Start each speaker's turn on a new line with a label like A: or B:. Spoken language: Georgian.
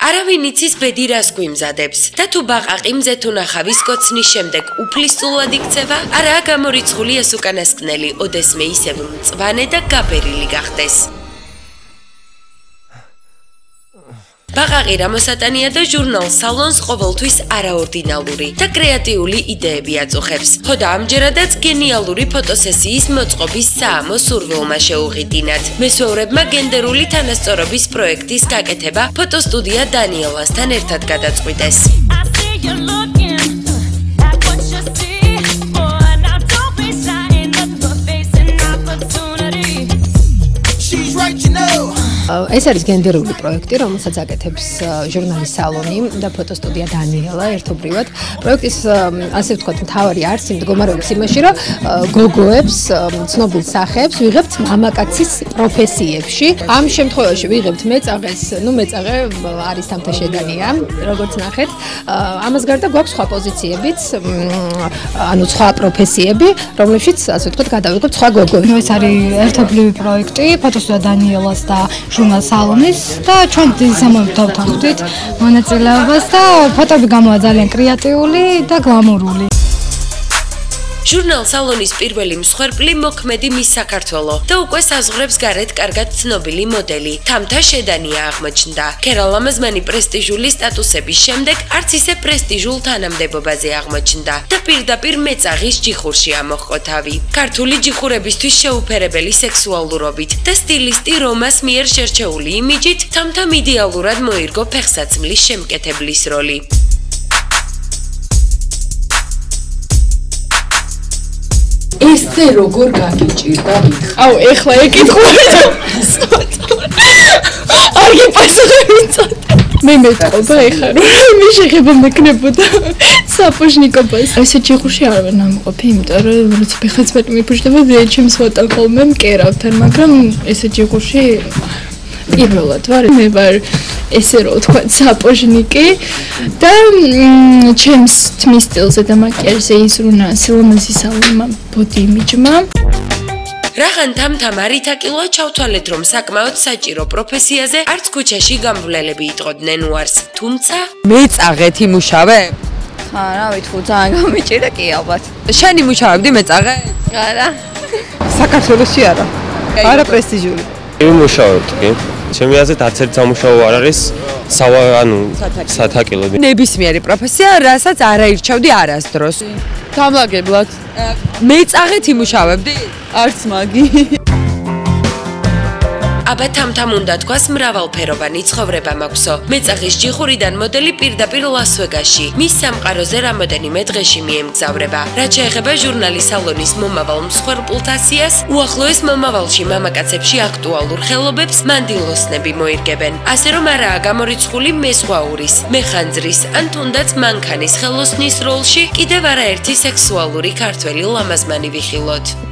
A: არავინ იცის ბედი რას გვიმზადებს და თუ ბაყაყი მზეთუნახავის კოცნის შემდეგ უფლისწულად იქცევა, არაა გამორიცხული ეს უკანასკნელი, ოდესმე ისევ მწვანე და გაბერილი გახდეს. ბაყაყი რამოსატანია და ჟურნალ სალონს ყოველთვის არაორდინალური და კრეატიული იდეები აწუხებს. ხოდა ამჯერადაც გენიალური ფოტოსესიის მოწყობის საამო სურვილმა შეუღიდინათ. მესვეურებმა გენდერული თანასწორობის პროექტის გაკეთება ფოტოსტუდია დანიელასთან ერთად გადაწყვიტეს.
B: ეს არის გენდერული პროექტი, რომელსაც აკეთებს ჟურნალი სალონი და ფოტოსტუდია დანიელა ერთობრივად. პროექტის ასე ვთქვათ, მთავარი არსი მდგომარეობს იმაში, რომ გოგოებს, ცნობილ სახეებს ვიღებთ მამაკაცის პროფესიებში. ამ შემთხვევაში ვიღებთ მეწაღეს, მეწაღე არის თამთა შედანია, როგორც ნახეთ. ამას გარდა გვაქვს სხვა პოზიციებიც, ანუ სხვა პროფესიები, რომლებშიც ასე ვთქვათ, გადავიღებთ სხვა გოგოებს.
C: ეს არის ერთობლივი პროექტი, ფოტოსტუდია დანიელას და ჟურნალ სალონის და ჩვენ დიდ დავთანხმდით მონაწილეობას და ფოტოები გამოვა ძალიან კრეატიული და გლამურული.
A: ჟურნალ სალონის პირველი მსხვერპლი მოქმედი მის საქართველო და უკვე საზღვრებს გარეთ კარგად ცნობილი მოდელი თამთა შედანია აღმოჩნდა. ქერალამაზმანი პრესტიჟული სტატუსების შემდეგ არც ისე პრესტიჟულ თანამდებობაზე აღმოჩნდა და პირდაპირ მეწაღის ჯიხურში ამოჰყო თავი. ქართული ჯიხურებისთვის შეუფერებელი სექსუალურობით და სტილისტი რომას მიერ შერჩეული იმიჯით თამთამ იდეალურად მოირგო ფეხსაცმლის შემკეთებლის როლი.
D: ესე როგორ გაგიჭირდა მითხა?
C: აუ, ეხლა ეკითხულე. არ გიპასუხებინწოთ. მე მეტყობა ეხლა რომ მე შეხება მექნებოდა საფოშნიკობას. ესე ჯიხურში არ ვარ ნამყოფი, იმიტომ რომ როცა ფეხსაცმელი მიფუჭდება, ჩემს ფოტო ხოლმე მკერავთან, მაგრამ ესე ჯიხურში პირველად ვარ. მე ვარ ესე რომ ვთქვა საფოშნიკი და ჩემს თმის სტილზე და მაკიაჟზე იზრუნა სილამაზის სალონმა ბოდი იმიჯმა.
A: რახან თამთამ არ ითაკილვა ჩავთვალეთ, რომ საკმაოდ საჭირო პროფესიაზე არც ქუჩაში გამვლელები იტყოდნენ უარს, თუმცა
E: მეწაღეთ იმუშავე?
F: ხა, რა ვითქო, ძალიან გამიჭირდა კი ალბათ.
E: შენ იმუშავებდი მეწაღე?
F: არა.
E: საქართველოში არა. არა პრესტიჟული.
G: იმუშავებთ კი. ჩემი აზრით არც ერთ სამუშაო არ არის სათაკილო.
E: ნებისმიერი პროფესია, რასაც არ აირჩევდი არასდროს.
F: გამლაგებლად.
E: მეწაღეთ იმუშავებდი?
F: არც მაგი.
A: აბა თამთამ უნდა თქვას მრავალფეროვანი ცხოვრება მაქვსო. მეწაღის ჯიხურიდან მოდელი პირდაპირ ლას-ვეგასში. მის სამყაროზე რამოდენიმე დღეში მიემგზავრება. რაც შეეხება ჟურნალის სალონის მომავალ მსხვერპლთა სიას, უახლოეს მომავალში მამაკაცებში აქტუალურ ხელობებს მანდილოსნები მოირგებენ. ასე რომ არაა გამორიცხული მეზღვაურის, მეხანძრის ან თუნდაც მანქანის ხელოსნის როლში კიდევ არაერთი სექსუალური ქართველი ლამაზმანი ვიხილოთ.